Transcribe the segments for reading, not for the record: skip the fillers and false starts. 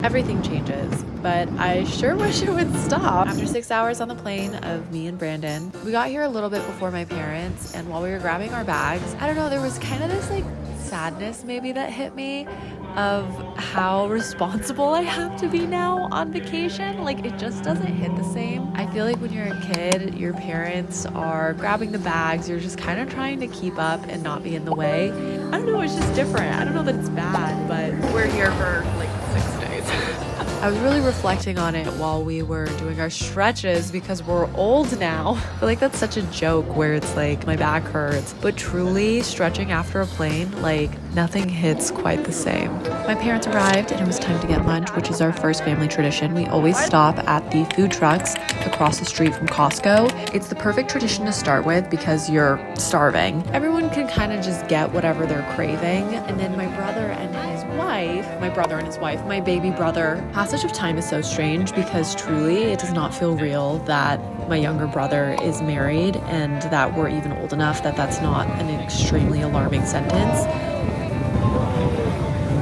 Everything changes, but I sure wish it would stop. After 6 hours on the plane of me and Brandon, we got here a little bit before my parents, and while we were grabbing our bags, I don't know, there was kind of this like sadness maybe that hit me of how responsible I have to be now on vacation. Like, it just doesn't hit the same. I feel like when you're a kid, your parents are grabbing the bags, you're just kind of trying to keep up and not be in the way. I don't know, it's just different. I don't know that it's bad, but we're here for like 6 days. I was really reflecting on it while we were doing our stretches because we're old now. I feel like that's such a joke where it's like my back hurts, but truly stretching after a plane, like nothing hits quite the same. My parents arrived and it was time to get lunch, which is our first family tradition. We always stop at the food trucks across the street from Costco. It's the perfect tradition to start with because you're starving. Everyone can kind of just get whatever they're craving. And then my brother and his wife, my baby brother. Passage of time is so strange because truly it does not feel real that my younger brother is married and that we're even old enough that that's not an extremely alarming sentence.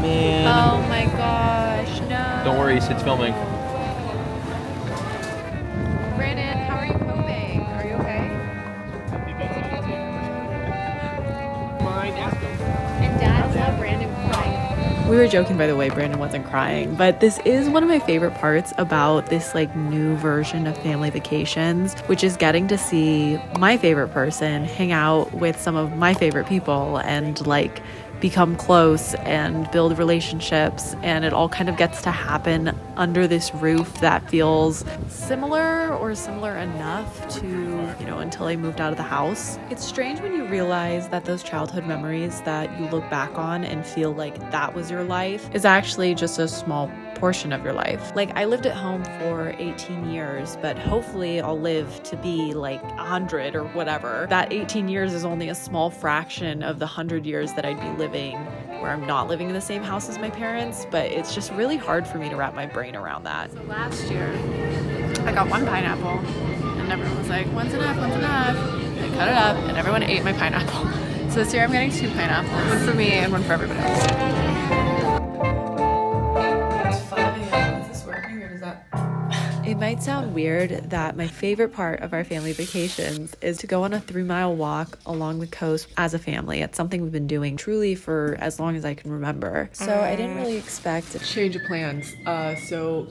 Man. Oh my gosh, no. Don't worry, it's filming. Brandon, how are you coping? Are you okay? And Dad saw Brandon crying. We were joking, by the way, Brandon wasn't crying, but this is one of my favorite parts about this like new version of family vacations, which is getting to see my favorite person hang out with some of my favorite people and like become close and build relationships, and it all kind of gets to happen under this roof that feels similar enough to, you know, until I moved out of the house. It's strange when you realize that those childhood memories that you look back on and feel like that was your life is actually just a small portion of your life. Like, I lived at home for 18 years, but hopefully I'll live to be like 100 or whatever. That 18 years is only a small fraction of the 100 years that I'd be living where I'm not living in the same house as my parents, but it's just really hard for me to wrap my brain around that. So last year, I got 1 pineapple, and everyone was like, "One's enough, one's enough." I cut it up, and everyone ate my pineapple. So this year I'm getting 2 pineapples, one for me and one for everybody else. It might sound weird that my favorite part of our family vacations is to go on a 3-mile walk along the coast as a family. It's something we've been doing truly for as long as I can remember. So I didn't really expect a Change of plans. So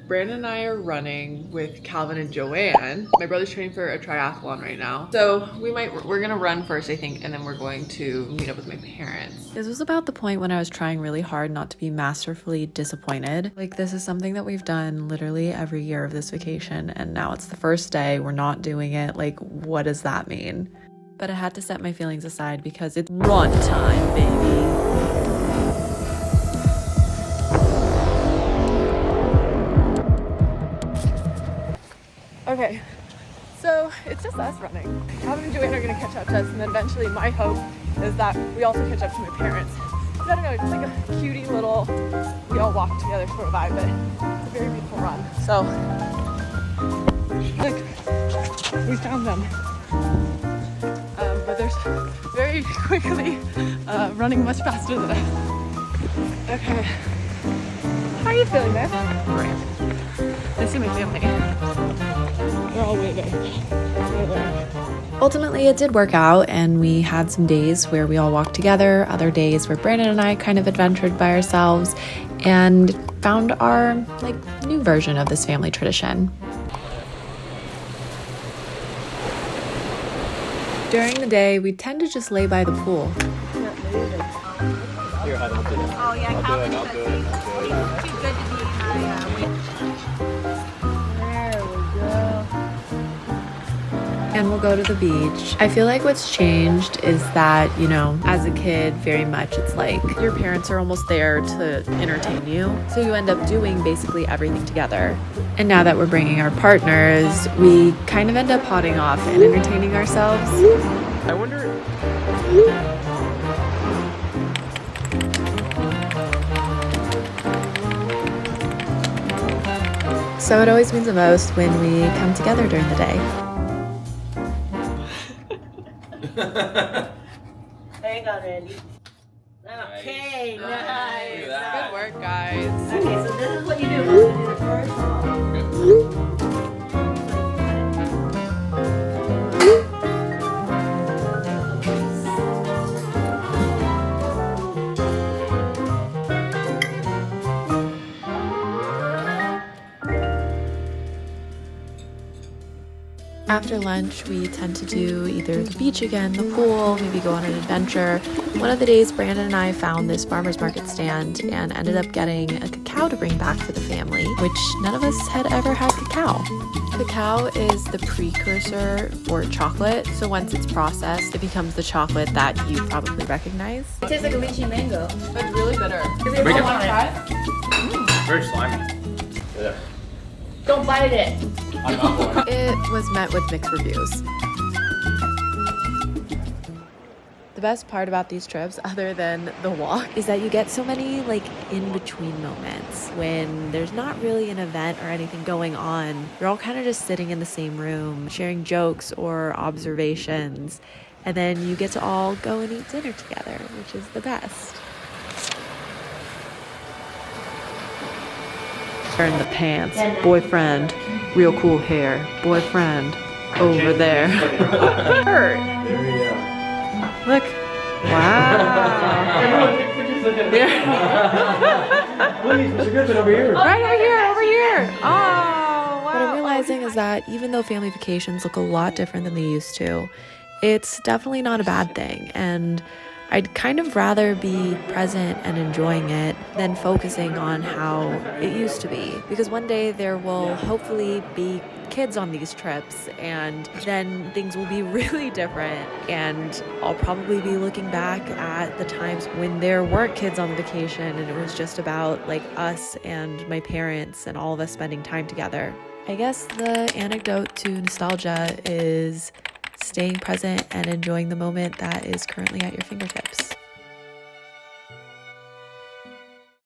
Brandon and I are running with Calvin and Joanne. My brother's training for a triathlon right now. So we're gonna run first, I think, and then we're going to meet up with my parents. This was about the point when I was trying really hard not to be masterfully disappointed. Like, this is something that we've done literally every year of this vacation, and now it's the first day, we're not doing it. Like, what does that mean? But I had to set my feelings aside because it's run time, baby. Okay, so it's just us running. Calvin and Joanne are gonna catch up to us, and then eventually my hope is that we also catch up to my parents. But I don't know, it's like a cutie little, we all walk together for a vibe, but it's a very beautiful run. So, look, we found them. But there's very quickly running much faster than us. Okay, how are you feeling, babe? Great. I see my family. They're all waiting. Ultimately, it did work out, and we had some days where we all walked together, other days where Brandon and I kind of adventured by ourselves and found our like new version of this family tradition. During the day, we tend to just lay by the pool. Here, I'll do it. Oh yeah, I'll do it. Too good to be And we'll go to the beach. I feel like what's changed is that, you know, as a kid, very much it's like your parents are almost there to entertain you. So you end up doing basically everything together. And now that we're bringing our partners, we kind of end up potting off and entertaining ourselves. I wonder. So it always means the most when we come together during the day. There you go, Randy. Okay, nice. Look at that. Good work, guys. Okay, so this is what After lunch, we tend to do either the beach again, the pool, maybe go on an adventure. One of the days, Brandon and I found this farmer's market stand and ended up getting a cacao to bring back for the family, which none of us had ever had cacao. Cacao is the precursor for chocolate, so once it's processed, it becomes the chocolate that you probably recognize. It tastes like a lychee mango. It's really bitter. Make it Want to try? very slimy. Yeah. Don't bite it. I'm not going. It was met with mixed reviews. The best part about these trips, other than the walk, is that you get so many like in-between moments when there's not really an event or anything going on. You're all kind of just sitting in the same room, sharing jokes or observations, and then you get to all go and eat dinner together, which is the best. Turn the pants, boyfriend, real cool hair, boyfriend, over there. Hurt. Look. Wow. Please, Mr. Griffin, over here. Right over here. Oh, wow. What I'm realizing is that even though family vacations look a lot different than they used to, it's definitely not a bad thing. And I'd kind of rather be present and enjoying it than focusing on how it used to be. Because one day there will hopefully be kids on these trips, and then things will be really different. And I'll probably be looking back at the times when there weren't kids on vacation and it was just about like us and my parents and all of us spending time together. I guess the antidote to nostalgia is staying present and enjoying the moment that is currently at your fingertips.